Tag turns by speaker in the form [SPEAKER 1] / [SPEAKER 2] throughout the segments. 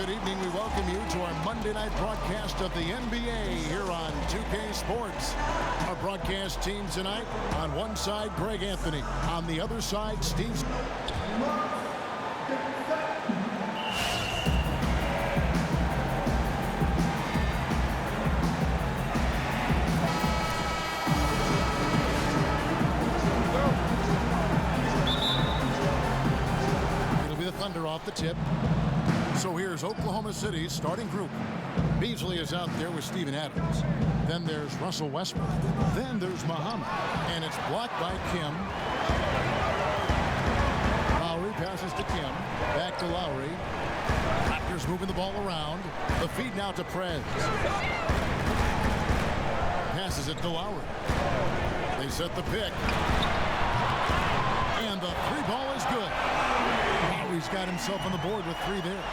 [SPEAKER 1] good evening. We welcome you to our Monday night broadcast of the NBA here on 2K Sports. Our broadcast team tonight, on one side, Greg Anthony. On the other side, Steve. It'll be the Thunder off the tip. So here's Oklahoma City's starting group. Beasley is out there with Steven Adams. Then there's Russell Westbrook. Then there's Muhammad. And it's blocked by Kim. Lowry passes to Kim. Back to Lowry. Raptors moving the ball around. The feed now to Prez. Passes it to Lowry. They set the pick. And the three ball is good. Lowry's got himself on the board with three there.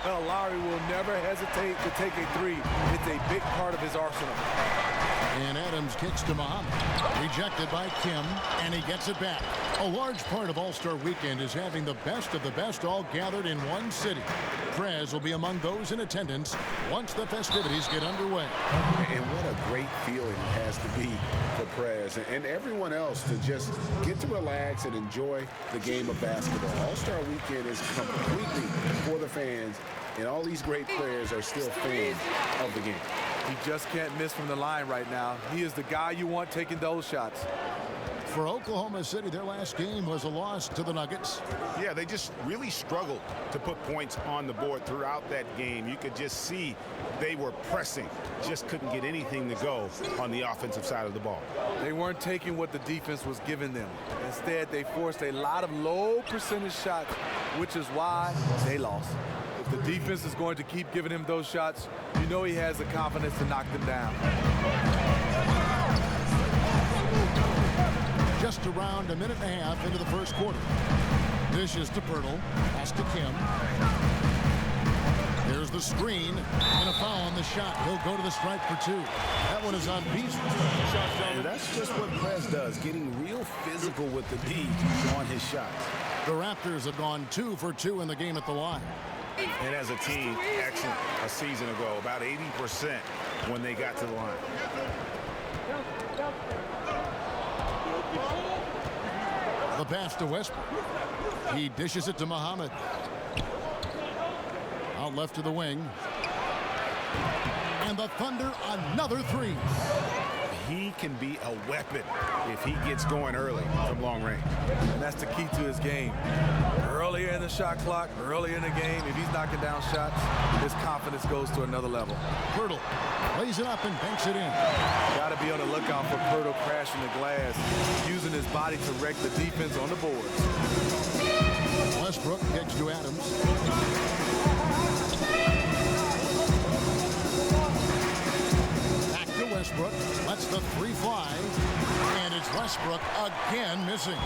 [SPEAKER 2] Well, Lowry will never hesitate to take a three. It's a big part of his arsenal.
[SPEAKER 1] And Adams kicks to Muhammad. Rejected by Kim, and he gets it back. A large part of All-Star Weekend is having the best all gathered in one city. Prez will be among those in attendance once the festivities get underway.
[SPEAKER 3] And what a great feeling it has to be for Prez and everyone else to just get to relax and enjoy the game of basketball. All-Star Weekend is completely for the fans, and all these great players are still fans of the game.
[SPEAKER 2] He just can't miss from the line right now. He is the guy you want taking those shots.
[SPEAKER 1] For Oklahoma City, their last game was a loss to the Nuggets.
[SPEAKER 4] Yeah, they just really struggled to put points on the board throughout that game. You could just see they were pressing, just couldn't get anything to go on the offensive side of the ball.
[SPEAKER 2] They weren't taking what the defense was giving them. Instead, they forced a lot of low percentage shots, which is why they lost. If the defense is going to keep giving him those shots, you know he has the confidence to knock them down.
[SPEAKER 1] Just around a minute and a half into the first quarter. Dishes to Pirtle. Pass to Kim. There's the screen and a foul on the shot. He'll go to the stripe for two. That one is on Beasley.
[SPEAKER 3] And that's just what Prez does, getting real physical with the D on his shots.
[SPEAKER 1] The Raptors have gone 2 for 2 in the game at the line.
[SPEAKER 4] And as a team, excellent a season ago, about 80% when they got to the line.
[SPEAKER 1] The pass to Westbrook. He dishes it to Muhammad. Out left to the wing. And the Thunder, another three.
[SPEAKER 4] He can be a weapon if he gets going early from long range.
[SPEAKER 2] And that's the key to his game. Earlier in the shot clock, earlier in the game, if he's knocking down shots, his confidence goes to another level.
[SPEAKER 1] Pirtle lays it up and banks it in.
[SPEAKER 2] Got to be on the lookout for Pirtle crashing the glass, using his body to wreck the defense on the boards.
[SPEAKER 1] Westbrook kicks to Adams. Back to Westbrook. Lets the three fly. And it's Westbrook again missing.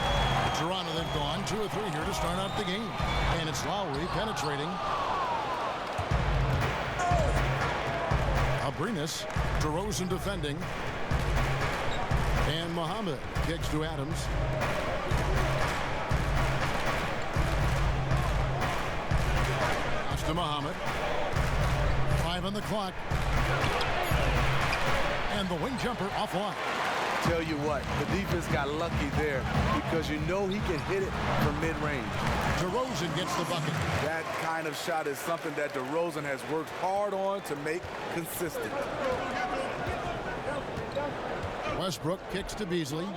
[SPEAKER 1] Toronto, they've gone 2 or 3 here to start out the game. And it's Lowry penetrating. Abrinas, DeRozan defending. And Muhammad kicks to Adams. Pass to Muhammad. 5 on the clock. And the wing jumper offline.
[SPEAKER 2] Tell you what, the defense got lucky there because you know he can hit it from mid-range.
[SPEAKER 1] DeRozan gets the bucket.
[SPEAKER 2] That kind of shot is something that DeRozan has worked hard on to make consistent.
[SPEAKER 1] Westbrook kicks to Beasley.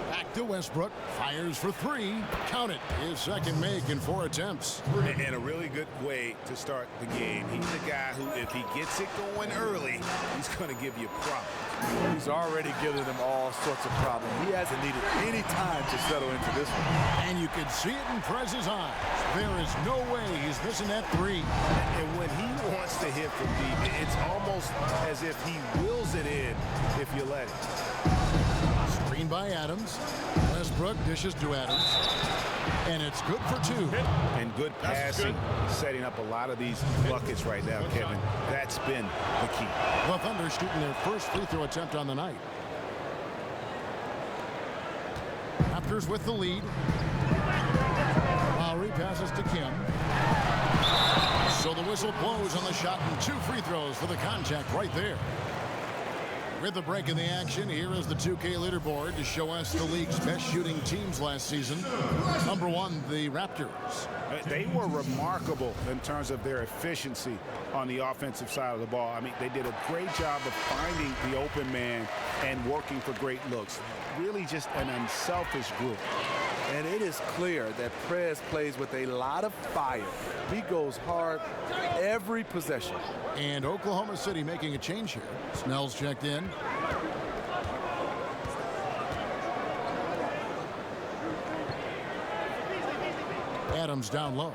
[SPEAKER 1] Back to Westbrook. Fires for 3. Count it. His second make in 4 attempts.
[SPEAKER 4] And a really good way to start the game. He's a guy who, if he gets it going early, he's going to give you problems.
[SPEAKER 2] He's already giving them all sorts of problems. He hasn't needed any time to settle into this one.
[SPEAKER 1] And you can see it in Pres's eyes. There is no way he's missing that 3.
[SPEAKER 4] And when he wants to hit from deep, it's almost as if he wills it in if you let it.
[SPEAKER 1] Screen by Adams. Westbrook dishes to Adams. And it's good for 2.
[SPEAKER 4] And good passing, setting up a lot of these buckets right now, Kevin. That's been the key.
[SPEAKER 1] The Thunder shooting their first free throw attempt on the night. Raptors with the lead. Lowry passes whistle blows on the shot, and 2 free throws for the contact right there. With the break in the action, here is the 2K leaderboard to show us the league's best shooting teams last season. Number 1, the Raptors.
[SPEAKER 4] They were remarkable in terms of their efficiency on the offensive side of the ball. I mean, they did a great job of finding the open man and working for great looks. Really just an unselfish group.
[SPEAKER 2] And it is clear that Prez plays with a lot of fire. He goes hard every possession.
[SPEAKER 1] And Oklahoma City making a change here. Snell's checked in. Adams down low.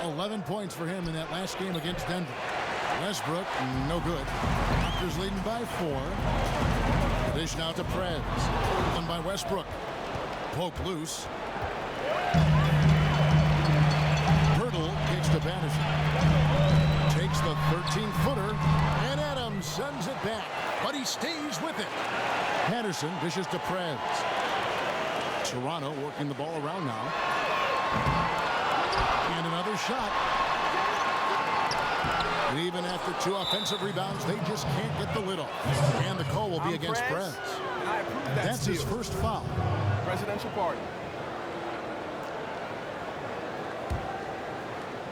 [SPEAKER 1] 11 points for him in that last game against Denver. Westbrook, no good. Raptors leading by 4. Dish now to Prez. Done by Westbrook. Poke loose. Hurdle kicks to Patterson. Takes the 13-footer, and Adams sends it back, but he stays with it. Patterson dishes to Prez. Toronto working the ball around now. And another shot. And even after 2 offensive rebounds, they just can't get the lid off. And the call will be against Prez. That's his first foul.
[SPEAKER 2] Presidential party.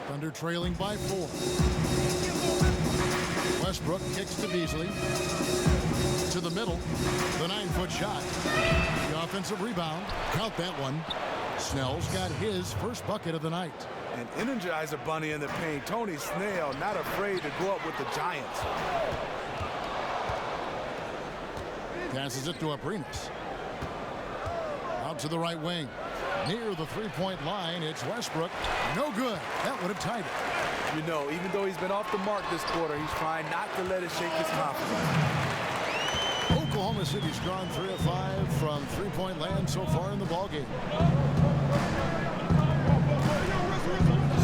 [SPEAKER 1] Thunder trailing by 4. Westbrook kicks to Beasley. To the middle. The 9-foot shot. The offensive rebound. Count that one. Snell's got his first bucket of the night.
[SPEAKER 2] An Energizer bunny in the paint. Tony Snell not afraid to go up with the Giants.
[SPEAKER 1] Passes it to Aprinas. Out to the right wing. Near the 3-point line, it's Westbrook. No good. That would have tied it.
[SPEAKER 2] You know, even though he's been off the mark this quarter, he's trying not to let it shake his confidence.
[SPEAKER 1] Oklahoma City's gone 3 of 5 from 3-point land so far in the ballgame.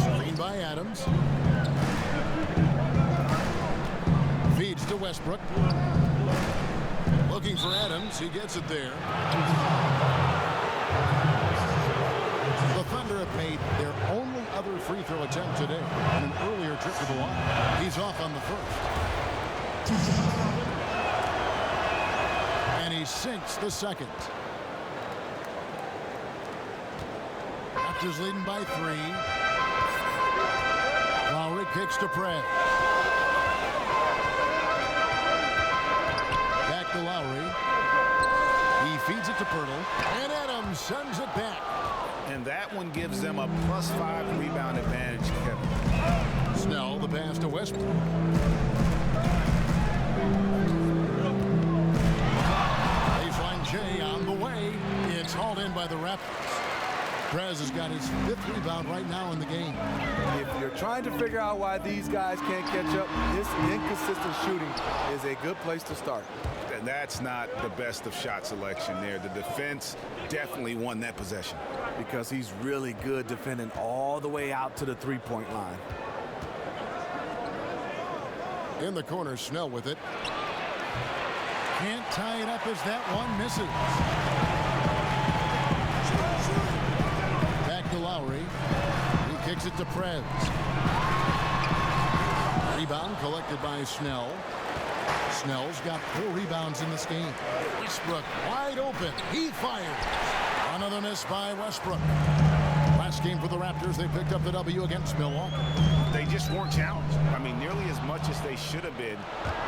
[SPEAKER 1] Screen by Adams. Feeds to Westbrook. Looking for Adams. He gets it there. The Thunder have made their only other free throw attempt today on an earlier trip to the line. He's off on the first. And he sinks the second. Raptors leading by 3. Lowry kicks to Prez. Back to Lowry. He feeds it to Pirtle. And Adams sends it back.
[SPEAKER 4] And that one gives them a +5 rebound advantage, Kevin.
[SPEAKER 1] Snell, the pass to Westbrook. Baseline J on the way. It's hauled in by the Raptors. Prez has got his 5th rebound right now in the game.
[SPEAKER 2] If you're trying to figure out why these guys can't catch up, this inconsistent shooting is a good place to start.
[SPEAKER 4] And that's not the best of shot selection there. The defense definitely won that possession.
[SPEAKER 2] Because he's really good defending all the way out to the 3-point line.
[SPEAKER 1] In the corner, Snell with it. Can't tie it up as that one misses. Back to Lowry. He kicks it to Prez. Rebound collected by Snell. Snell's got 4 rebounds in this game. Westbrook wide open. He fires. Another miss by Westbrook. Last game for the Raptors, they picked up the W against Milwaukee.
[SPEAKER 4] They just weren't challenged. I mean, nearly as much as they should have been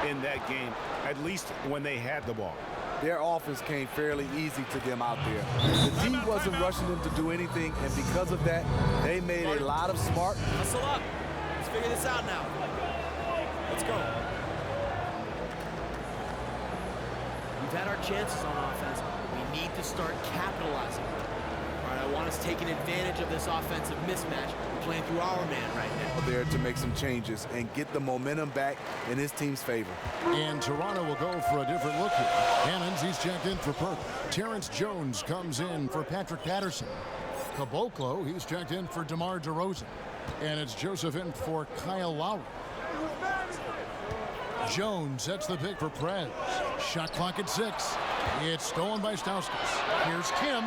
[SPEAKER 4] in that game, at least when they had the ball.
[SPEAKER 2] Their offense came fairly easy to them out there. The D wasn't rushing them to do anything, and because of that, they made a lot of smart.
[SPEAKER 5] Hustle up. Let's figure this out now. Let's go. We've had our chances on offense. We need to start capitalizing. All right, I want us taking advantage of this offensive mismatch. We're playing through our man right now.
[SPEAKER 2] There to make some changes and get the momentum back in his team's favor.
[SPEAKER 1] And Toronto will go for a different look here. Hammonds, he's checked in for Perk. Terrence Jones comes in for Patrick Patterson. Caboclo, he's checked in for DeMar DeRozan. And it's Joseph in for Kyle Lowry. Jones sets the pick for Prez. Shot clock at 6. It's stolen by Stauskas. Here's Kim.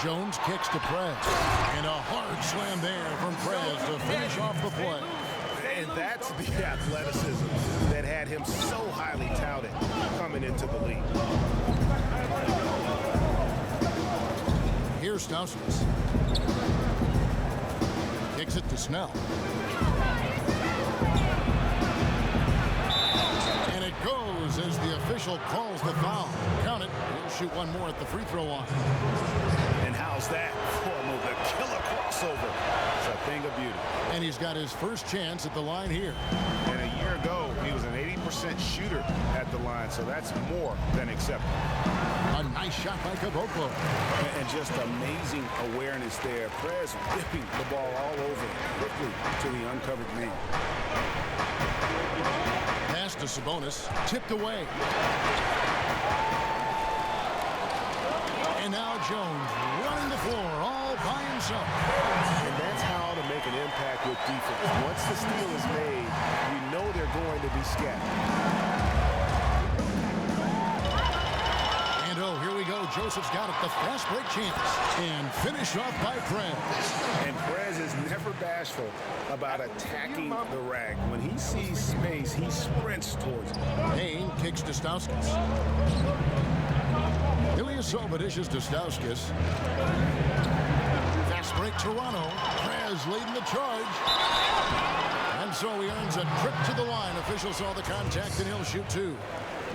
[SPEAKER 1] Jones kicks to Prez. And a hard slam there from Prez to finish off the play.
[SPEAKER 4] And that's the athleticism that had him so highly touted coming into the league.
[SPEAKER 1] Here's Stauskas. Kicks it to Snell. And it goes as the official calls the foul. Count it. He'll shoot one more at the free throw line.
[SPEAKER 4] And how's that for a move? The killer crossover. It's a thing of beauty.
[SPEAKER 1] And he's got his first chance at the line here.
[SPEAKER 4] And a year ago, he was an 80% shooter at the line, so that's more than acceptable.
[SPEAKER 1] A nice shot by Caboclo.
[SPEAKER 4] And just amazing awareness there. Prez whipping the ball all over quickly to the uncovered man.
[SPEAKER 1] Pass to Sabonis. Tipped away. And now Jones running the floor all by himself.
[SPEAKER 4] And that's how to make an impact with defense. Once the steal is made, you know they're going to be scattered.
[SPEAKER 1] And oh, here we go. Joseph's got it. The fast break chance. And finish off by Prez.
[SPEAKER 4] And Prez is never bashful about attacking the rack. When he sees space, he sprints towards it.
[SPEAKER 1] Payne kicks to Stauskas. Ilyasova dishes to Stauskas. Fast break Toronto. Prez leading the charge. And so he earns a trip to the line. Officials saw the contact and he'll shoot two.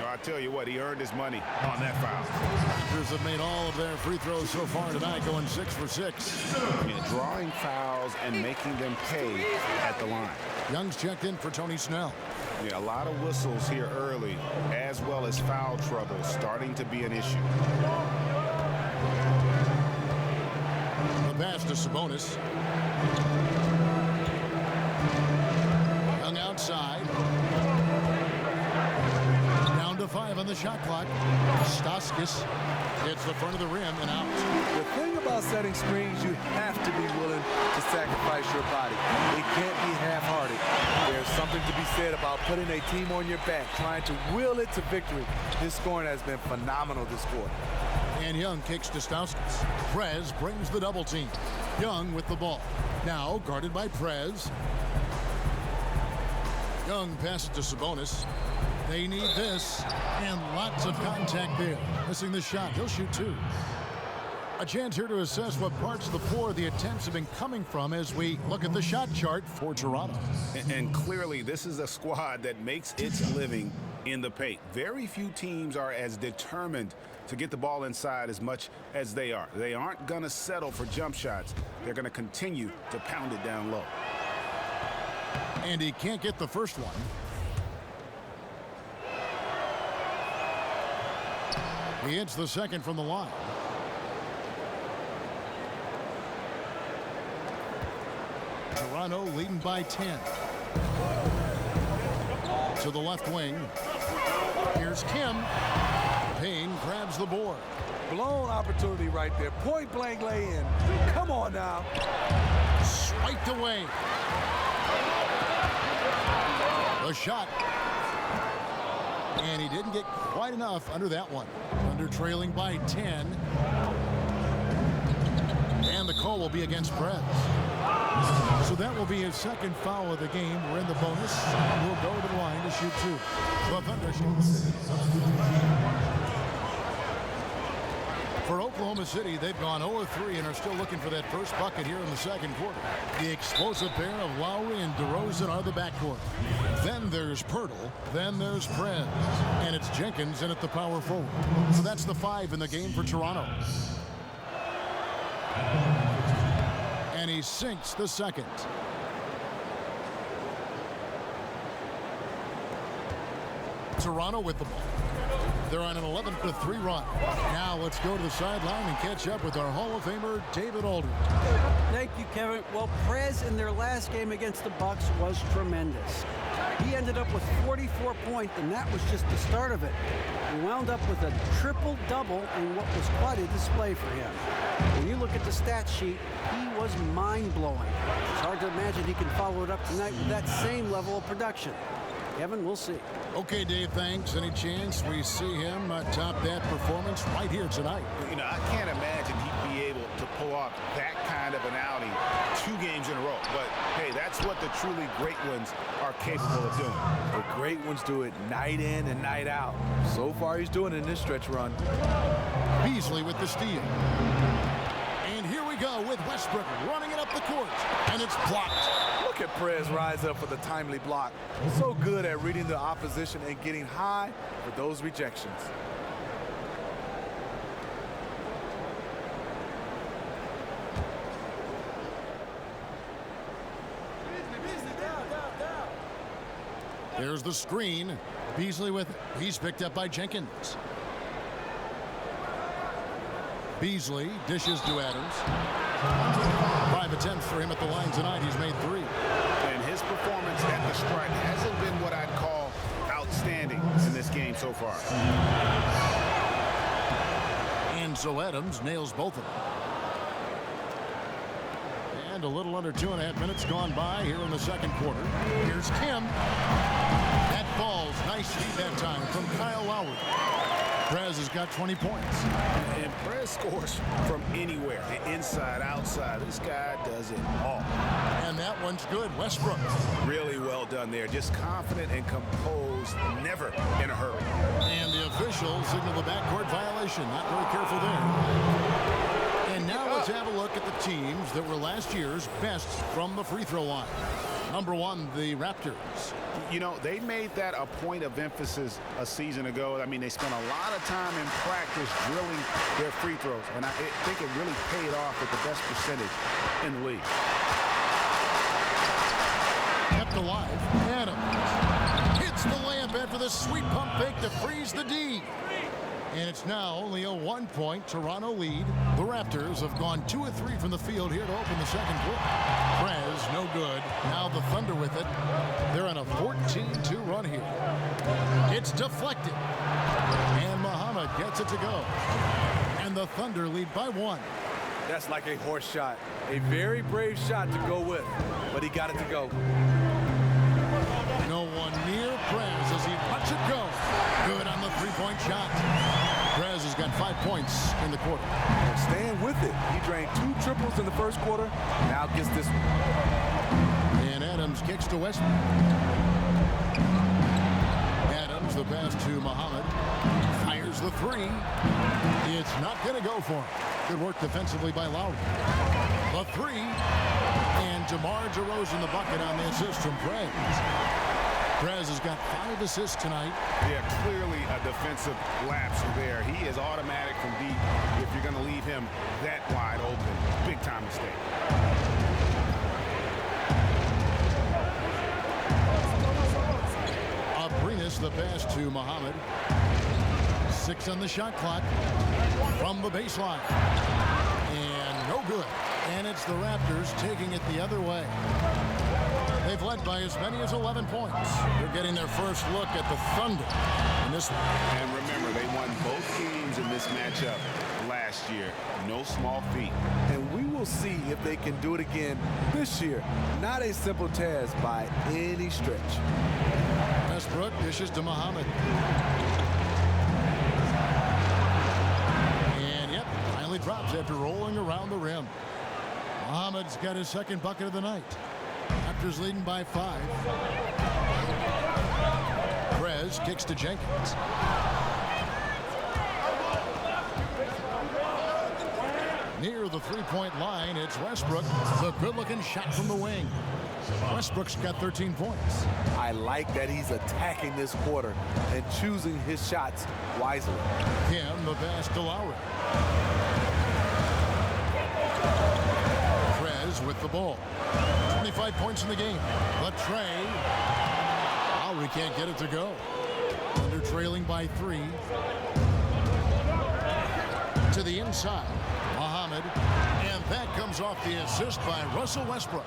[SPEAKER 4] I tell you what, he earned his money on that foul.
[SPEAKER 1] Raptors have made all of their free throws so far tonight, going 6 for 6.
[SPEAKER 4] Yeah, drawing fouls and making them pay at the line.
[SPEAKER 1] Young's checked in for Tony Snell.
[SPEAKER 4] Yeah, a lot of whistles here early, as well as foul trouble starting to be an issue.
[SPEAKER 1] The pass to Sabonis. Young outside. Down to 5 on the shot clock. Stauskas hits the front of the rim and out.
[SPEAKER 2] The thing about setting screens, you have to be willing to sacrifice your body. It can't be half-hearted. There's something to be said about putting a team on your back, trying to will it to victory. His scoring has been phenomenal this quarter.
[SPEAKER 1] And Young kicks to Stauskas. Prez brings the double team. Young with the ball. Now guarded by Prez. Young passes to Sabonis. They need this, and lots of contact there. Missing the shot. He'll shoot two. A chance here to assess what parts of the floor the attempts have been coming from as we look at the shot chart for Toronto.
[SPEAKER 4] And clearly, this is a squad that makes its living in the paint. Very few teams are as determined to get the ball inside as much as they are. They aren't going to settle for jump shots. They're going to continue to pound it down low.
[SPEAKER 1] And he can't get the first one. He hits the second from the line. Toronto leading by 10. To the left wing. Here's Kim. Payne grabs the board.
[SPEAKER 2] Blown opportunity right there. Point blank lay in. Come on now.
[SPEAKER 1] Swiped away. The shot. And he didn't get quite enough under that one. Under trailing by 10. And the call will be against Prez. So that will be his second foul of the game. We're in the bonus. We'll go to the line to shoot two. The Thunder shoots. For Oklahoma City, they've gone 0-3 and are still looking for that first bucket here in the second quarter. The explosive pair of Lowry and DeRozan are the backcourt. Then there's Pirtle. Then there's Prez. And it's Jenkins in at the power forward. So that's the 5 in the game for Toronto. And he sinks the second. Toronto with the ball. They're on an 11-3 run. Now let's go to the sideline and catch up with our Hall of Famer, David Aldridge.
[SPEAKER 6] Thank you, Kevin. Well, Prez in their last game against the Bucks was tremendous. He ended up with 44 points, and that was just the start of it. He wound up with a triple-double in what was quite a display for him. When you look at the stat sheet, he was mind-blowing. It's hard to imagine he can follow it up tonight with that same level of production. Kevin, we'll see.
[SPEAKER 1] Okay, Dave, thanks. Any chance we see him top that performance right here tonight?
[SPEAKER 4] You know, I can't imagine he'd be able to off that kind of an outing 2 games in a row. But, hey, that's what the truly great ones are capable of doing.
[SPEAKER 2] The great ones do it night in and night out. So far, he's doing it in this stretch run.
[SPEAKER 1] Beasley with the steal. And here we go with Westbrook running it up the court. And it's blocked.
[SPEAKER 2] Look at Prez rise up for the timely block. So good at reading the opposition and getting high for those rejections.
[SPEAKER 1] There's the screen. Beasley with it. He's picked up by Jenkins. Beasley dishes to Adams. 5 attempts for him at the line tonight. He's made 3.
[SPEAKER 4] And his performance at the stripe hasn't been what I'd call outstanding in this game so far.
[SPEAKER 1] And so Adams nails both of them. And a little under 2.5 minutes gone by here in the second quarter. Here's Kim. That falls. Nice feed that time from Kyle Lowry. Prez has got 20 points.
[SPEAKER 4] And Prez scores from anywhere. Inside, outside. This guy does it all.
[SPEAKER 1] And that one's good. Westbrook.
[SPEAKER 4] Really well done there. Just confident and composed. Never in a hurry.
[SPEAKER 1] And the official signaled the backcourt violation. Not very careful there. And now let's have a look at the teams that were last year's best from the free throw line. Number 1, the Raptors.
[SPEAKER 4] You know, they made that a point of emphasis a season ago. I mean, they spent a lot of time in practice drilling their free throws, and I think it really paid off with the best percentage in the league.
[SPEAKER 1] Kept alive. Adams hits the layup after the sweet pump fake to freeze the D. And it's now only a 1-point Toronto lead. The Raptors have gone 2 of 3 from the field here to open the second quarter. Prez, no good. Now the Thunder with it. They're on a 14-2 run here. It's deflected. And Muhammad gets it to go. And the Thunder lead by 1.
[SPEAKER 2] That's like a horse shot. A very brave shot to go with, but he got it to go.
[SPEAKER 1] No one near Prez as he lets it go. Good on the 3-point shot. Prez has got 5 points in the quarter.
[SPEAKER 2] Staying with it. He drained 2 triples in the first quarter. Now gets this one.
[SPEAKER 1] And Adams kicks to Westbrook. Adams, the pass to Muhammad. Fires the 3. It's not going to go for him. Good work defensively by Lowry. The 3. And DeMar DeRozan the bucket on the assist from Prez. Prez has got 5 assists tonight.
[SPEAKER 4] Yeah, clearly a defensive lapse there. He is automatic from deep if you're going to leave him that wide open. Big time mistake.
[SPEAKER 1] Abrinas the pass to Muhammad. 6 on the shot clock from the baseline. And no good. And it's the Raptors taking it the other way. They've led by as many as 11 points. They're getting their first look at the Thunder in this one.
[SPEAKER 4] And remember, they won both games in this matchup last year. No small feat.
[SPEAKER 2] And we will see if they can do it again this year. Not a simple task by any stretch.
[SPEAKER 1] Westbrook dishes to Muhammad. And yep, finally drops after rolling around the rim. Muhammad's got his second bucket of the night. Raptors leading by 5. Prez kicks to Jenkins. Near the 3-point line, it's Westbrook. The good-looking shot from the wing. Westbrook's got 13 points.
[SPEAKER 2] I like that he's attacking this quarter and choosing his shots wisely.
[SPEAKER 1] Kim, the pass to Lowry. Prez with the ball. 25 points in the game. The tray. Lowry can't get it to go. Under trailing by 3. To the inside. Muhammad. And that comes off the assist by Russell Westbrook.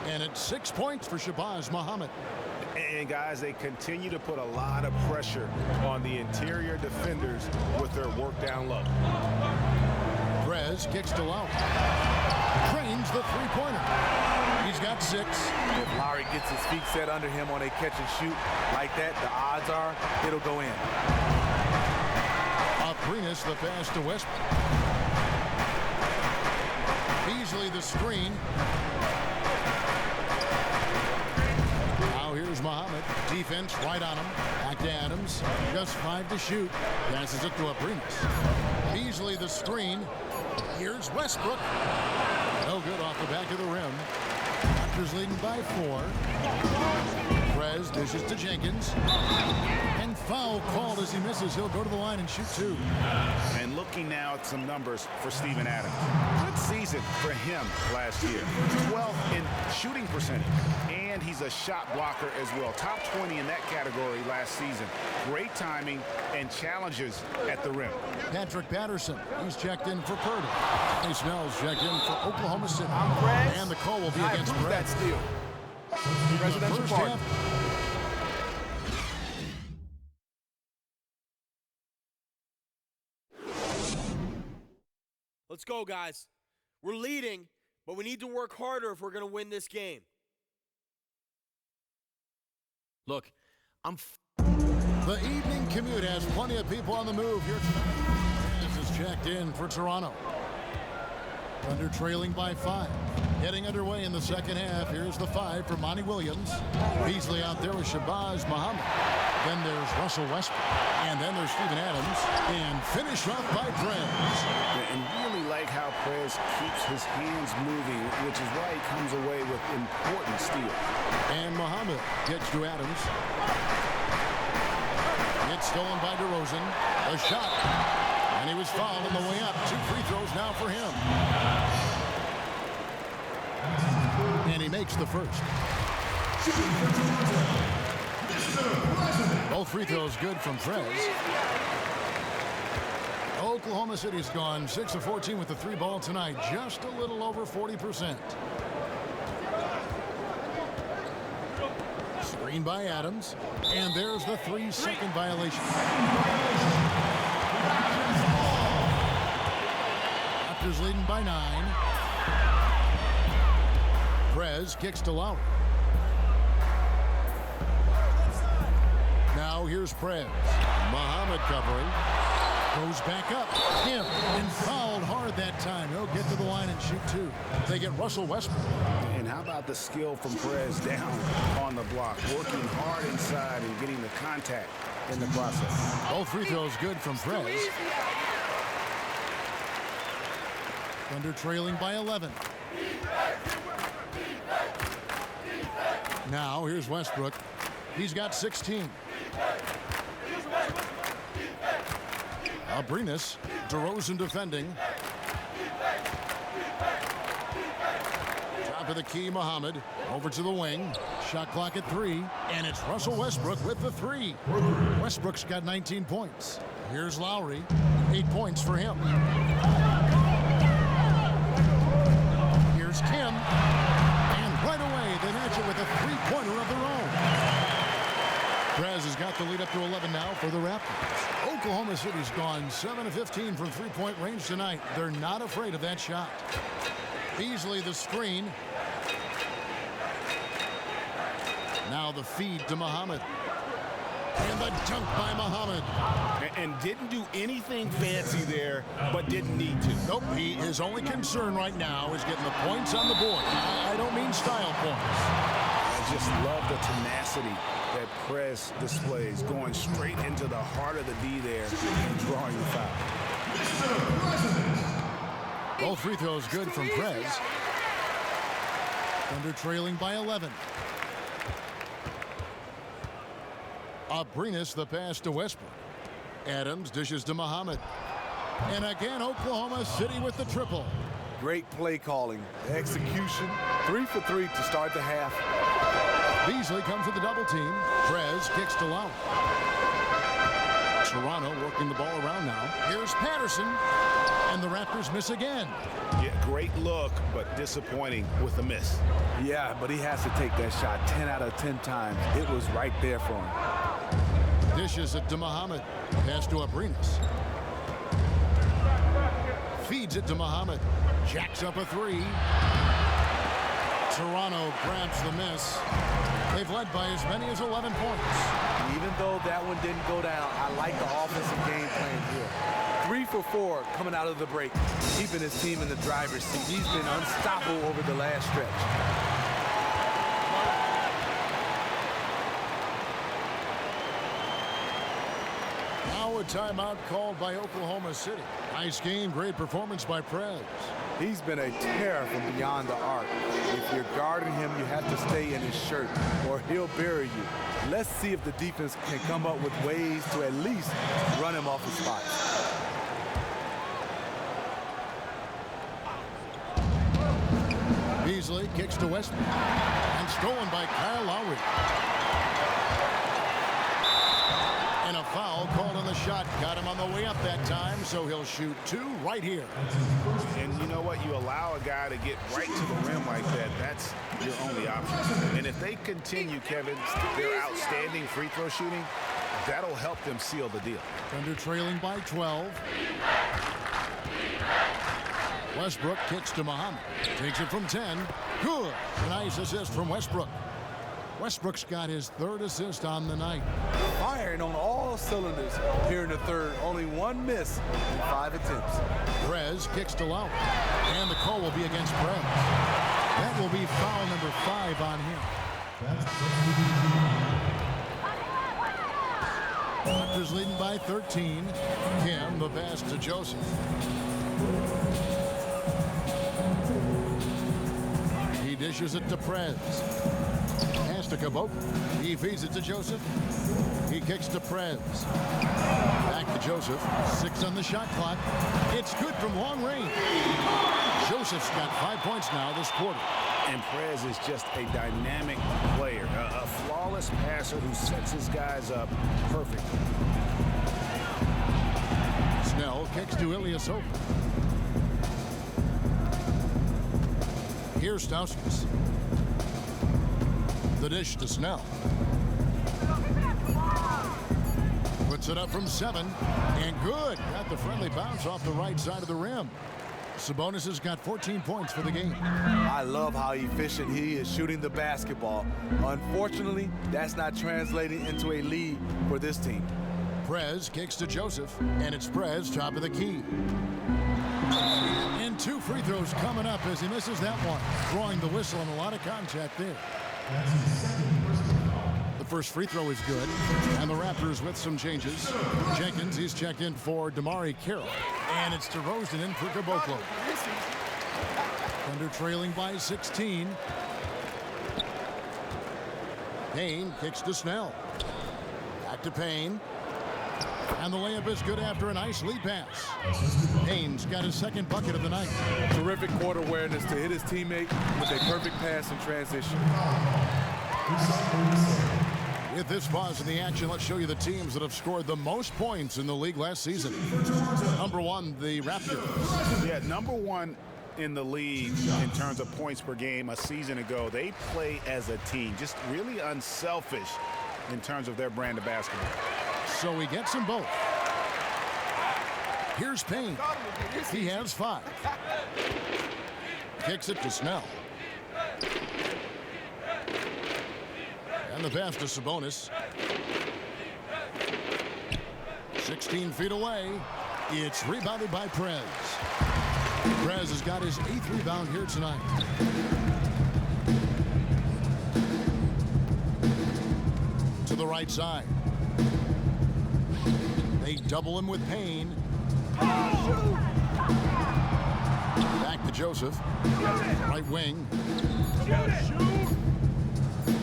[SPEAKER 1] And it's 6 points for Shabazz Muhammad.
[SPEAKER 4] And guys, they continue to put a lot of pressure on the interior defenders with their work down low.
[SPEAKER 1] Prez kicks to Lowry. Trains the 3-pointer. He's got 6.
[SPEAKER 2] If Lowry gets his feet set under him on a catch and shoot like that, the odds are it'll go in.
[SPEAKER 1] Abrinas the pass to Westbrook. the screen. Now here's Muhammad. Defense right on him. Back to Adams. Just 5 to shoot. Passes it to Abrinas. Beasley the screen. Here's Westbrook. No good off the back of the rim. Raptors leading by 4. Prez dishes to Jenkins. And foul called as he misses. He'll go to the line and shoot 2.
[SPEAKER 4] And looking now at some numbers for Steven Adams. Good season for him last year. 12th in shooting percentage. And he's a shot blocker as well. Top 20 in that category last season. Great timing and challenges at the rim.
[SPEAKER 1] Patrick Patterson, he's checked in for Purdy. He Snell's checked in for Oklahoma City. And the call will be against Brett.
[SPEAKER 2] That steal. Presidential pardon.
[SPEAKER 5] Let's go, guys. We're leading, but we need to work harder if we're going to win this game. Look,
[SPEAKER 1] The evening commute has plenty of people on the move here tonight. This is checked in for Toronto. Thunder trailing by 5. Getting underway in the second half. Here's the 5 for Monty Williams. Beasley out there with Shabazz Muhammad. Then there's Russell Westbrook. And then there's Steven Adams. And finished off by Prez.
[SPEAKER 4] And really like how Prez keeps his hands moving, which is why he comes away with important steals.
[SPEAKER 1] And Muhammad gets to Adams. It's stolen by DeRozan. A shot. And he was fouled on the way up. 2 free throws now for him. And he makes the first. Both free throws good from Prez. Oklahoma City's gone 6 of 14 with the 3 ball tonight. Just a little over 40%. Screen by Adams. And there's the 3-second violation. Raptors leading by 9. Prez kicks to Lowry. Now here's Prez. Muhammad covering. Goes back up. Him. And fouled hard that time. He'll get to the line and shoot 2. They get Russell Westbrook.
[SPEAKER 4] And how about the skill from Prez down on the block, working hard inside and getting the contact in the process.
[SPEAKER 1] Both free throws good from Prez. Thunder trailing by 11. Now here's Westbrook. He's got 16. Abrinas, DeRozan defending. Top of the key, Muhammad. Over to the wing. Shot clock at 3. And it's Russell Westbrook with the 3. Westbrook's got 19 points. Here's Lowry. 8 points for him. Here's Kim. And right away, they match it with a 3-pointer of their own. Prez has got the lead up to 11 now for the Raptors. Oklahoma City's gone 7 of 15 from 3-point range tonight. They're not afraid of that shot. Beasley the screen. Now the feed to Muhammad. And the dunk by Muhammad.
[SPEAKER 4] And didn't do anything fancy there, but didn't need to.
[SPEAKER 1] Nope, his only concern right now is getting the points on the board. I don't mean style points.
[SPEAKER 4] I just love the tenacity that Prez displays, going straight into the heart of the D there and drawing the foul.
[SPEAKER 1] Both free throws good from Prez. Thunder trailing by 11. Abrinas the pass to Westbrook. Adams dishes to Muhammad. And again, Oklahoma City with the triple.
[SPEAKER 2] Great play calling. Execution. 3 for 3 to start the half.
[SPEAKER 1] Beasley comes with the double team. Prez kicks to Lowry. Toronto working the ball around now. Here's Patterson. And the Raptors miss again.
[SPEAKER 4] Yeah, great look, but disappointing with a miss.
[SPEAKER 2] Yeah, but he has to take that shot 10 out of 10 times. It was right there for him.
[SPEAKER 1] Dishes it to Muhammad. Pass to Abrinas. Feeds it to Muhammad. Jacks up a 3. Toronto grabs the miss. They've led by as many as 11 points.
[SPEAKER 2] Even though that one didn't go down, I like the offensive game plan here. 3 for 4 coming out of the break, keeping his team in the driver's seat. He's been unstoppable over the last stretch.
[SPEAKER 1] Now a timeout called by Oklahoma City. Nice game, great performance by Prez.
[SPEAKER 2] He's been a terror from beyond the arc. If you're guarding him, you have to stay in his shirt or he'll bury you. Let's see if the defense can come up with ways to at least run him off his spot.
[SPEAKER 1] Beasley kicks to Westbrook and stolen by Kyle Lowry. And a foul called on the shot. Got him on the way up that time, so he'll shoot 2 right here.
[SPEAKER 4] And you know what? You allow a guy to get right to the rim like that. That's your only option. And if they continue, Kevin, their outstanding free throw shooting, that'll help them seal the deal.
[SPEAKER 1] Thunder trailing by 12. Westbrook kicks to Muhammad. Takes it from 10. Good. A nice assist from Westbrook. Westbrook's got his 3rd assist on the night.
[SPEAKER 2] Firing on all cylinders here in the 3rd. Only 1 miss in 5 attempts.
[SPEAKER 1] Prez kicks to Lowry. And the call will be against Prez. That will be foul number 5 on him. Raptors leading by 13. Kim, the pass to Joseph. He dishes it to Prez. Pass to Cabot. He feeds it to Joseph. He kicks to Prez. Back to Joseph. 6 on the shot clock. It's good from long range. Joseph's got 5 points now this quarter.
[SPEAKER 4] And Prez is just a dynamic player, a flawless passer who sets his guys up perfectly.
[SPEAKER 1] Snell kicks to Ilyasova. Here's Stauskas. The dish to Snell. Puts it up from 7. And good. Got the friendly bounce off the right side of the rim. Sabonis has got 14 points for the game.
[SPEAKER 2] I love how efficient he is shooting the basketball. Unfortunately, that's not translating into a lead for this team.
[SPEAKER 1] Prez kicks to Joseph, and it's Prez top of the key. And 2 free throws coming up as he misses that one. Drawing the whistle and a lot of contact there. The first free throw is good, and the Raptors with some changes. Jenkins, he's checked in for Damari Carroll, and it's DeRozan in for Caboclo. Thunder trailing by 16. Payne kicks to Snell. Back to Payne. And the layup is good after a nice lead pass. Payne's got his 2nd bucket of the night.
[SPEAKER 2] Terrific court awareness to hit his teammate with a perfect pass in transition.
[SPEAKER 1] With this pause in the action, let's show you the teams that have scored the most points in the league last season. Number 1, the Raptors.
[SPEAKER 4] Yeah, number 1 in the league in terms of points per game a season ago. They play as a team, just really unselfish in terms of their brand of basketball.
[SPEAKER 1] So he gets them both. Here's Payne. He has 5. Kicks it to Snell. And the pass to Sabonis. 16 feet away. It's rebounded by Prez. Prez has got his 8th rebound here tonight. To the right side. They double him with Payne. Back to Joseph. Right wing.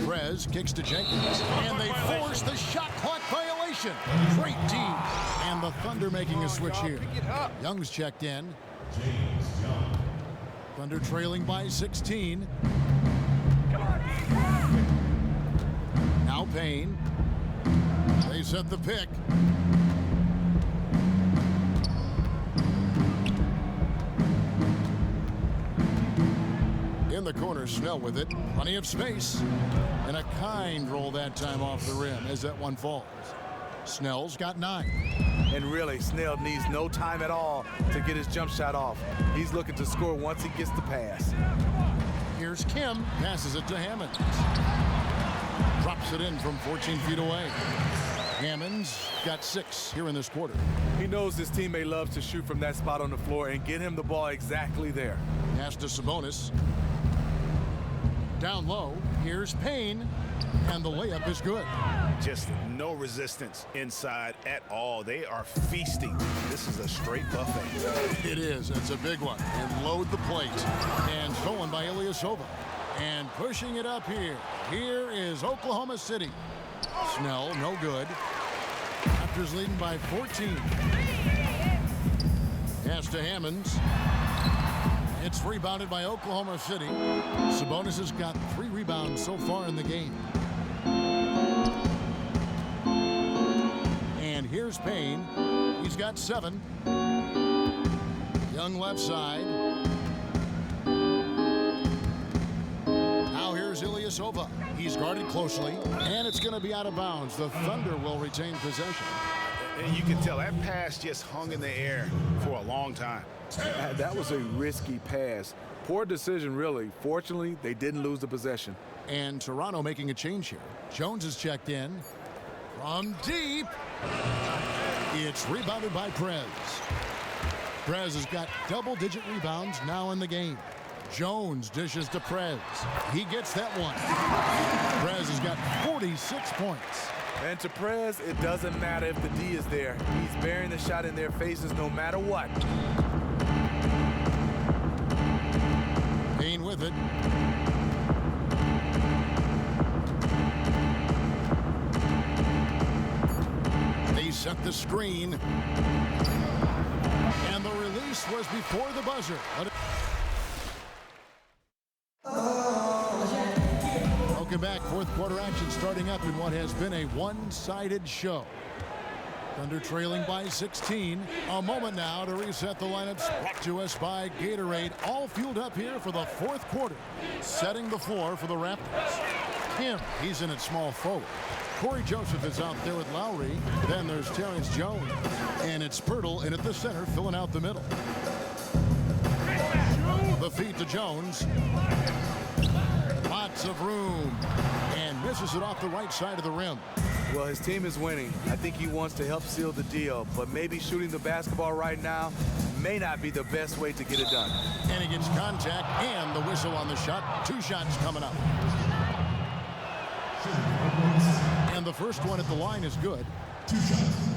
[SPEAKER 1] Prez kicks to Jenkins. And they force the shot clock violation. Great D. And the Thunder making a switch here. Young's checked in. Thunder trailing by 16. Now Payne. They set the pick. In the corner, Snell with it. Plenty of space. And a kind roll that time off the rim as that one falls. Snell's got 9.
[SPEAKER 2] And really, Snell needs no time at all to get his jump shot off. He's looking to score once he gets the pass.
[SPEAKER 1] Here's Kim. Passes it to Hammond. Drops it in from 14 feet away. Hammond's got 6 here in this quarter.
[SPEAKER 2] He knows his teammate loves to shoot from that spot on the floor and get him the ball exactly there.
[SPEAKER 1] Pass to Sabonis. Down low, here's Payne, and the layup is good.
[SPEAKER 4] Just no resistance inside at all. They are feasting. This is a straight buffet.
[SPEAKER 1] It is. It's a big one. And load the plate. And stolen by Ilyasova. And pushing it up here. Here is Oklahoma City. Snell, no good. Raptors leading by 14. Pass to Hammonds. It's rebounded by Oklahoma City. Sabonis has got 3 rebounds so far in the game. And here's Payne. He's got 7. Young left side. Now here's Ilyasova. He's guarded closely, and it's going to be out of bounds. The Thunder will retain possession.
[SPEAKER 4] And you can tell that pass just hung in the air for a long time.
[SPEAKER 2] That was a risky pass. Poor decision, really. Fortunately, they didn't lose the possession.
[SPEAKER 1] And Toronto making a change here. Jones is checked in. From deep. It's rebounded by Prez. Prez has got double-digit rebounds now in the game. Jones dishes to Prez. He gets that one. Prez has got 46 points.
[SPEAKER 2] And to Prez, it doesn't matter if the D is there. He's burying the shot in their faces no matter what.
[SPEAKER 1] Payne with it. They set the screen. And the release was before the buzzer. Welcome back. Fourth quarter action starting up in what has been a one-sided show. Thunder trailing by 16. A moment now to reset the lineups. Brought to us by Gatorade. All fueled up here for the fourth quarter. Setting the floor for the Raptors. Kim, he's in at small forward. Corey Joseph is out there with Lowry. Then there's Terrence Jones. And it's Pirtle in at the center, filling out the middle. The feed to Jones. Lots of room. And misses it off the right side of the rim.
[SPEAKER 2] Well, his team is winning. I think he wants to help seal the deal, but maybe shooting the basketball right now may not be the best way to get it done.
[SPEAKER 1] And he gets contact and the whistle on the shot. 2 shots coming up. And the first one at the line is good.
[SPEAKER 7] 2 shots.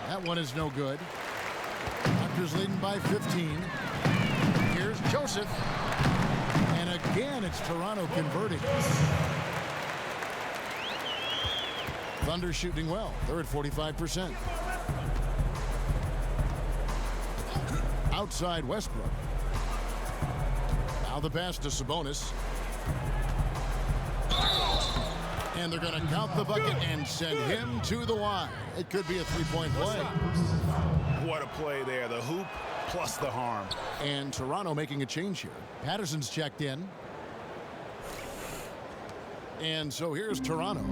[SPEAKER 1] That one is no good. Raptors leading by 15. Here's Joseph. And again, it's Toronto converting. Thunder shooting well. They're at 45%. Outside Westbrook. Now the pass to Sabonis. And they're going to count the bucket and send him to the line. It could be a 3-point play.
[SPEAKER 4] What a play there. The hoop plus the harm.
[SPEAKER 1] And Toronto making a change here. Patterson's checked in. And so here's Toronto.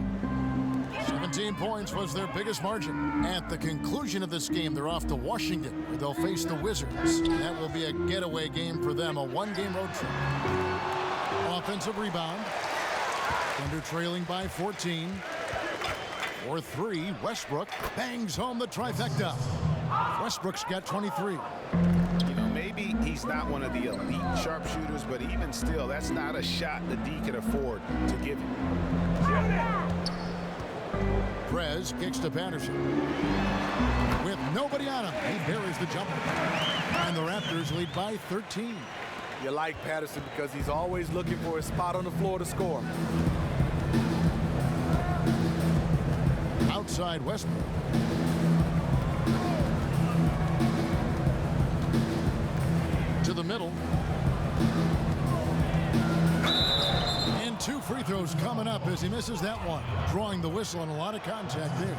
[SPEAKER 1] 17 points was their biggest margin. At the conclusion of this game, they're off to Washington, where they'll face the Wizards. That will be a getaway game for them, a 1-game road trip. Offensive rebound. Thunder trailing by 14. For 3, Westbrook bangs home the trifecta. Westbrook's got 23.
[SPEAKER 4] You know, maybe he's not one of the elite sharpshooters, but even still, that's not a shot the D can afford to give him.
[SPEAKER 1] Prez kicks to Patterson. With nobody on him, he buries the jumper. And the Raptors lead by 13.
[SPEAKER 2] You like Patterson because he's always looking for a spot on the floor to score.
[SPEAKER 1] Outside Westbrook. To the middle. And 2 free throws coming up as he misses that one. Drawing the whistle and a lot of contact there.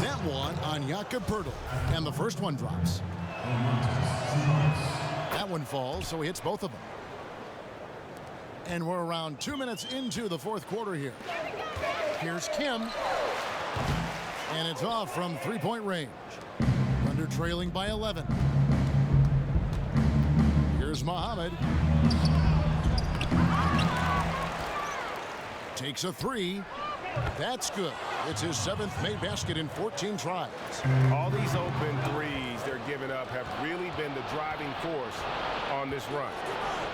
[SPEAKER 1] That one on Jakob Pirtle. And the first one drops. That one falls, so he hits both of them. And we're around 2 minutes into the fourth quarter here. Here's Kim. And it's off from 3-point range. Thunder trailing by 11. Here's Muhammad. Takes a 3. That's good. It's his 7th made basket in 14 tries.
[SPEAKER 4] All these open threes they're giving up have really been the driving force on this run.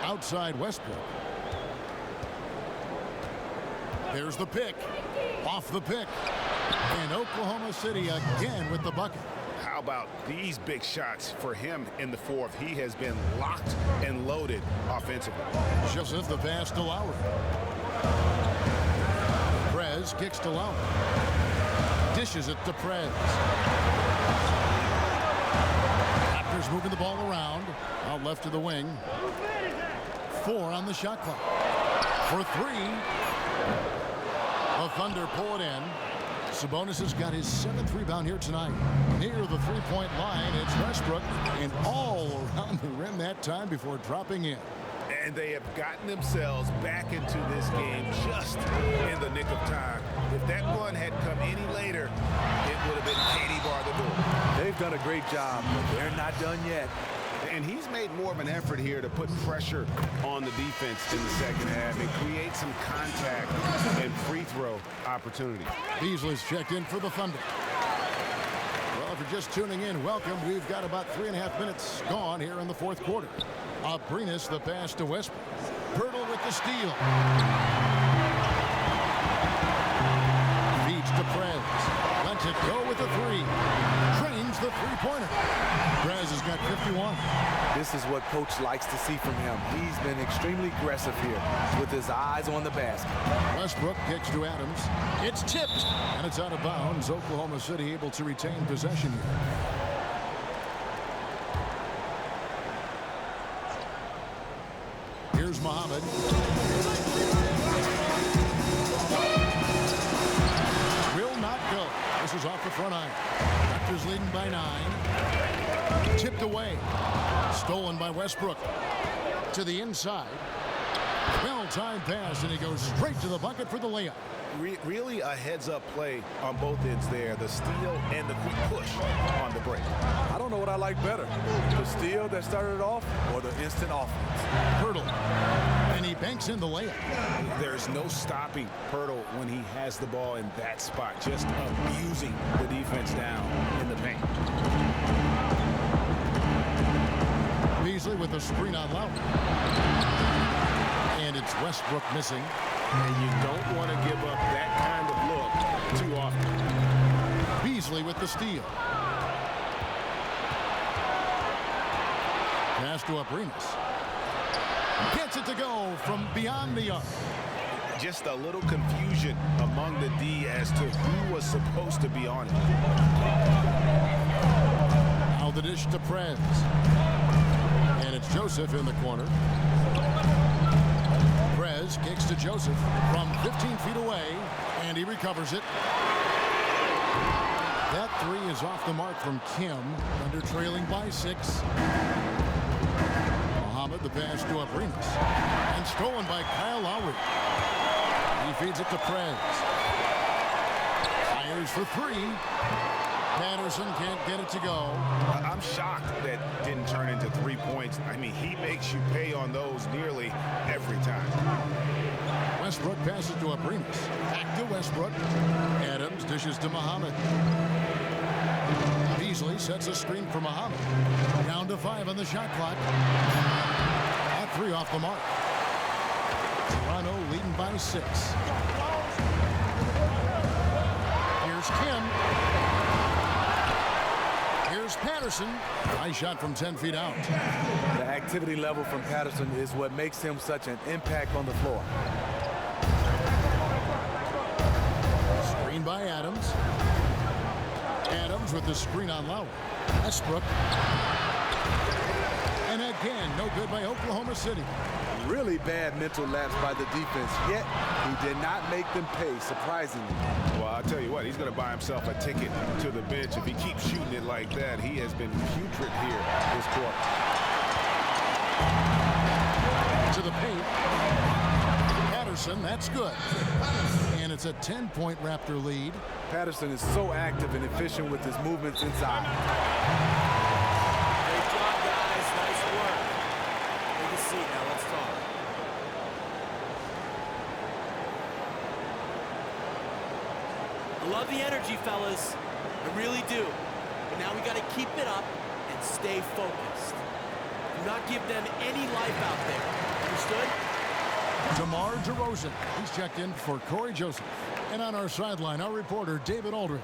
[SPEAKER 1] Outside Westbrook. There's the pick. Off the pick. And Oklahoma City again with the bucket.
[SPEAKER 4] How about these big shots for him in the fourth? He has been locked and loaded offensively.
[SPEAKER 1] Joseph the pass to Lowry. Prez kicks to Lowry. Dishes it to Prez. Raptors moving the ball around. Out left to the wing. 4 on the shot clock. For 3. The Thunder pull it in. Sabonis has got his 7th rebound here tonight. Near the three-point line, it's Westbrook, and all around the rim that time before dropping in.
[SPEAKER 4] And they have gotten themselves back into this game just in the nick of time. If that one had come any later, it would have been Katie bar the door.
[SPEAKER 2] They've done a great job, but they're not done yet.
[SPEAKER 4] And he's made more of an effort here to put pressure on the defense in the second half and create some contact and free throw opportunity.
[SPEAKER 1] Beasley's checked in for the Thunder. Well, if you're just tuning in, welcome. We've got about 3.5 minutes gone here in the fourth quarter. Abrinas the pass to Westbrook. Pirtle with the steal. Feeds to Prez. Lets it go with the 3. Drains the three-pointer. Prez has got 51.
[SPEAKER 2] This is what coach likes to see from him. He's been extremely aggressive here with his eyes on the basket.
[SPEAKER 1] Westbrook kicks to Adams. It's tipped, and it's out of bounds. Oklahoma City able to retain possession here. Here's Muhammad. Will not go. This is off the front iron. Raptors leading by 9. Tipped away. Stolen by Westbrook. To the inside. Well-timed pass, and he goes straight to the bucket for the layup.
[SPEAKER 4] Really a heads-up play on both ends there. The steal and the quick push on the break.
[SPEAKER 2] I don't know what I like better. The steal that started off or the instant offense.
[SPEAKER 1] Pirtle. And he banks in the layup.
[SPEAKER 4] There's no stopping Pirtle when he has the ball in that spot. Just abusing the defense down in the paint.
[SPEAKER 1] Beasley with the screen on Lowry. And it's Westbrook missing.
[SPEAKER 4] And you don't want to give up that kind of look too often.
[SPEAKER 1] Beasley with the steal. Pass to Abrinas. Gets it to go from beyond the arc.
[SPEAKER 4] Just a little confusion among the D as to who was supposed to be on it.
[SPEAKER 1] Now the dish to Prez. And it's Joseph in the corner. Prez kicks to Joseph from 15 feet away, and he recovers it. That 3 is off the mark from Kim, under trailing by 6. Muhammad the pass to Abrinas, and stolen by Kyle Lowry. He feeds it to Prez. Fires for 3. Patterson can't get it to go.
[SPEAKER 4] I'm shocked that didn't turn into 3 points. I mean, he makes you pay on those nearly every time.
[SPEAKER 1] Westbrook passes to Abrinas. Back to Westbrook. Adams dishes to Muhammad. Beasley sets a screen for Muhammad. Down to 5 on the shot clock. At 3 off the mark. Toronto leading by 6. Here's Kim. Here's Patterson. Nice shot from 10 feet out.
[SPEAKER 2] The activity level from Patterson is what makes him such an impact on the floor.
[SPEAKER 1] Screen by Adams. Adams with the screen on Lowry. Westbrook. And again, no good by Oklahoma City.
[SPEAKER 2] Really bad mental lapse by the defense, yet he did not make them pay, surprisingly.
[SPEAKER 4] Well, I'll tell you what, he's going to buy himself a ticket to the bench. If he keeps shooting it like that, he has been putrid here this quarter.
[SPEAKER 1] To the paint. Patterson, that's good. And it's a 10-point Raptor lead.
[SPEAKER 2] Patterson is so active and efficient with his movements inside.
[SPEAKER 5] Great job, guys. Nice work. Take a seat now. Let's talk. love the energy, fellas. I really do. But now we got to keep it up and stay focused. Do not give them any life out there. Understood?
[SPEAKER 1] DeMar DeRozan. He's checked in for Corey Joseph. And on our sideline, our reporter, David Aldridge.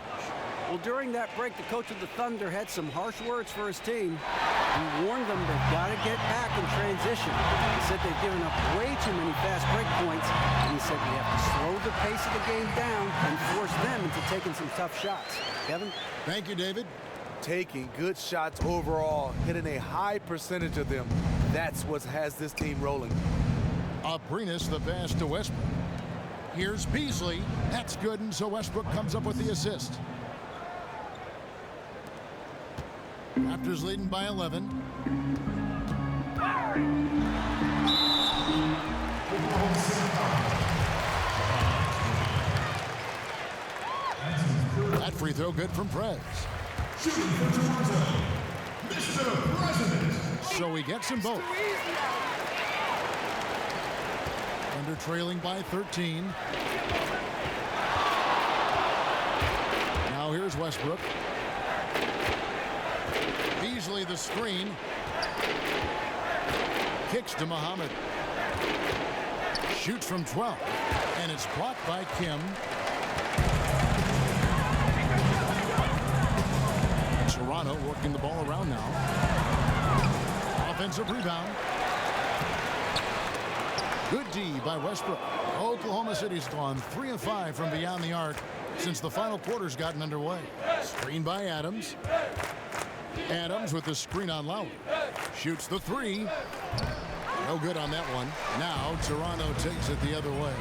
[SPEAKER 6] Well, during that break, the coach of the Thunder had some harsh words for his team. He warned them they've got to get back in transition. He said they've given up way too many fast break points, and he said we have to slow the pace of the game down and force them into taking some tough shots. Kevin?
[SPEAKER 1] Thank you, David.
[SPEAKER 2] Taking good shots overall, hitting a high percentage of them. That's what has this team rolling.
[SPEAKER 1] Abrinas the pass to Westbrook. Here's Beasley. That's good, and so Westbrook comes up with the assist. Raptors leading by 11. That free throw good from Prez. So he gets them both. Under trailing by 13. Now here's Westbrook. Beasley the screen. Kicks to Muhammad. Shoots from 12. And it's blocked by Kim. Toronto working the ball around now. Offensive rebound. Good D by Westbrook. Oklahoma City's gone 3 of 5 from beyond the arc since the final quarter's gotten underway. Screen by Adams. Adams with the screen on Lowry. Shoots the three. No good on that one. Now Toronto takes it the other way.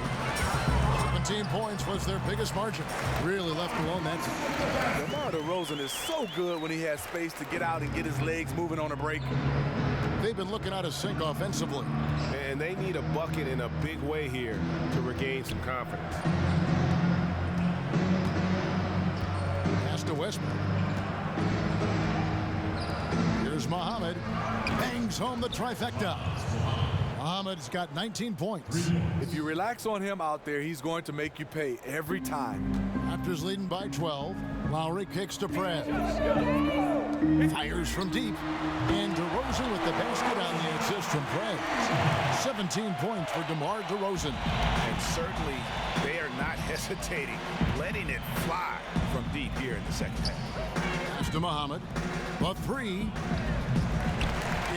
[SPEAKER 1] 17 points was their biggest margin. Really left alone that time.
[SPEAKER 2] DeMar DeRozan is so good when he has space to get out and get his legs moving on a break.
[SPEAKER 1] They've been looking out of sync offensively.
[SPEAKER 7] And they need a bucket in a big way here to regain some confidence.
[SPEAKER 1] Pass to Westbrook. Here's Muhammad. Bangs home the trifecta. Muhammad's got 19 points.
[SPEAKER 2] If you relax on him out there, he's going to make you pay every time.
[SPEAKER 1] Raptors leading by 12. Lowry kicks to Prez. Fires from deep. And DeRozan with the basket on the assist from Prez. 17 points for DeMar DeRozan.
[SPEAKER 4] And certainly they are not hesitating, letting it fly from deep here in the second half.
[SPEAKER 1] Pass to Muhammad. The three.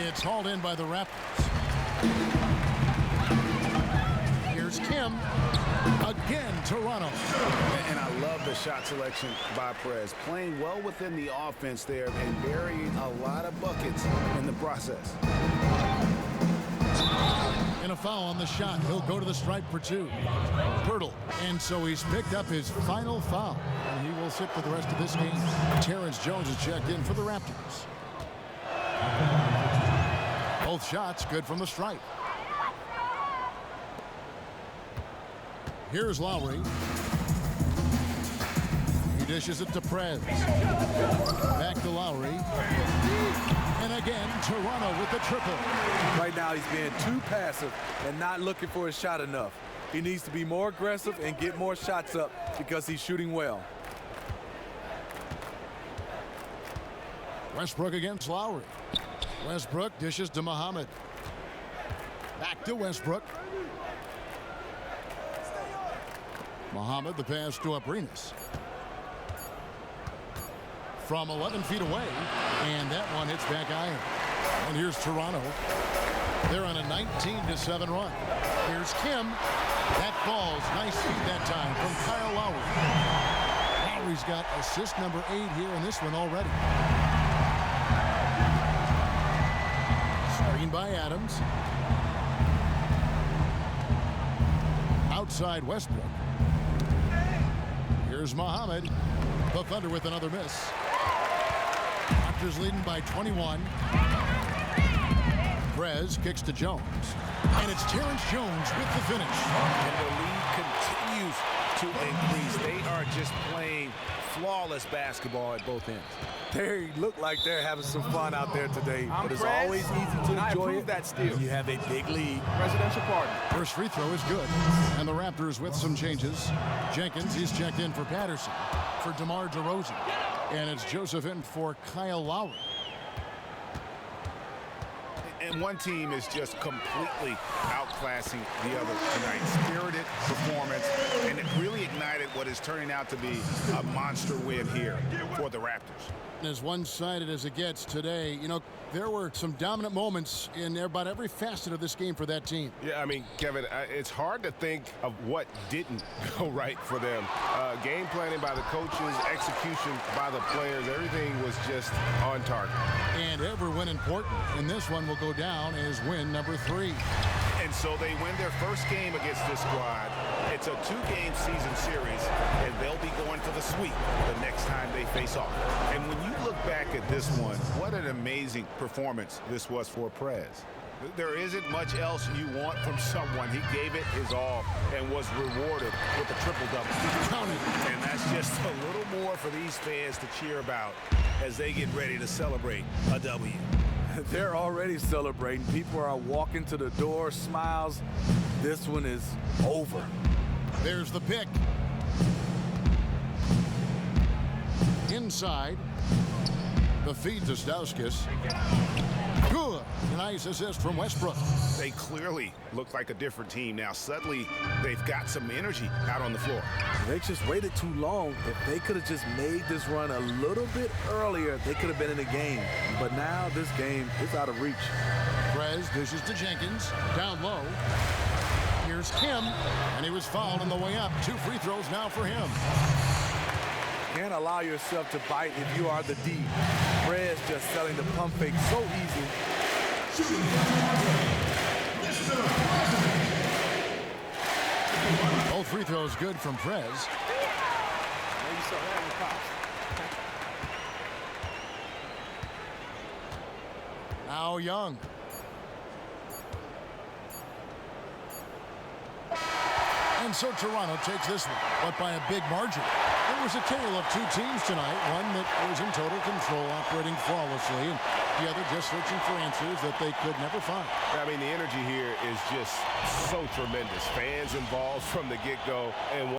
[SPEAKER 1] It's hauled in by the Raptors. Here's Kim. Again, Toronto.
[SPEAKER 4] And I love the shot selection by Prez. Playing well within the offense there and burying a lot of buckets in the process.
[SPEAKER 1] And a foul on the shot. He'll go to the stripe for 2. Pirtle. And so he's picked up his final foul. And he will sit for the rest of this game. Terrence Jones is checked in for the Raptors. Both shots good from the stripe. Here's Lowry. He dishes it to Prez. Back to Lowry. And again, Toronto with the triple.
[SPEAKER 2] Right now, he's being too passive and not looking for his shot enough. He needs to be more aggressive and get more shots up because he's shooting well.
[SPEAKER 1] Westbrook against Lowry. Westbrook dishes to Muhammad. Back to Westbrook. Muhammad, the pass to Abrinas. From 11 feet away, and that one hits back iron. And here's Toronto. They're on a 19-7 run. Here's Kim. That falls. Nice feed that time from Kyle Lowry. Lowry's got assist number 8 here in this one already. Screen by Adams. Outside Westbrook. Here's Muhammad. The Thunder with another miss. Raptors leading by 21. Prez kicks to Jones. And it's Terrence Jones with the finish.
[SPEAKER 4] And the lead continues
[SPEAKER 7] continues to increase. They are just playing flawless basketball at both ends.
[SPEAKER 2] They look like they're having some fun out there today, but it's
[SPEAKER 8] Prez,
[SPEAKER 2] always easy to
[SPEAKER 8] and I
[SPEAKER 2] enjoy
[SPEAKER 8] approve
[SPEAKER 2] it.
[SPEAKER 8] that steal.
[SPEAKER 2] You have a big lead.
[SPEAKER 8] Presidential pardon.
[SPEAKER 1] First free throw is good. And the Raptors with some changes. Jenkins, he's checked in for Patterson. For DeMar DeRozan. And it's Joseph in for Kyle Lowry.
[SPEAKER 4] And one team is just completely outclassing the other tonight. Spirited performance, and it really ignited what is turning out to be a monster win here for the Raptors.
[SPEAKER 1] As one-sided as it gets today, you know, there were some dominant moments in about every facet of this game for that team.
[SPEAKER 7] Yeah, I mean, Kevin, it's hard to think of what didn't go right for them. Game planning by the coaches, execution by the players, everything was just on target.
[SPEAKER 1] And every win important, and this one will go down as win number 3.
[SPEAKER 4] And so they win their first game against this squad. It's a 2-game season series, and they'll be going for the sweep the next time they face off. And when you look back at this one, what an amazing performance this was for Prez. There isn't much else you want from someone. He gave it his all and was rewarded with a triple-double. And that's just a little more for these fans to cheer about as they get ready to celebrate a W.
[SPEAKER 2] They're already celebrating. People are walking to the door, smiles. This one is over.
[SPEAKER 1] There's the pick. Inside. The feed to Stauskas. Good. Nice assist from Westbrook.
[SPEAKER 4] They clearly look like a different team now. Suddenly, they've got some energy out on the floor.
[SPEAKER 2] They just waited too long. If they could have just made this run a little bit earlier, they could have been in the game. But now this game is out of reach.
[SPEAKER 1] Prez dishes to Jenkins. Down low. Here's Kim. And he was fouled on the way up. 2 free throws now for him.
[SPEAKER 2] Can't allow yourself to bite if you are the D. Prez just selling the pump fake so easy.
[SPEAKER 1] Both free throws good from Prez. Now Young. And so Toronto takes this one, but by a big margin. It was a tale of 2 teams tonight, one that was in total control, operating flawlessly, and the other just searching for answers that they could never find.
[SPEAKER 7] I mean, the energy here is just so tremendous. Fans involved from the get-go, and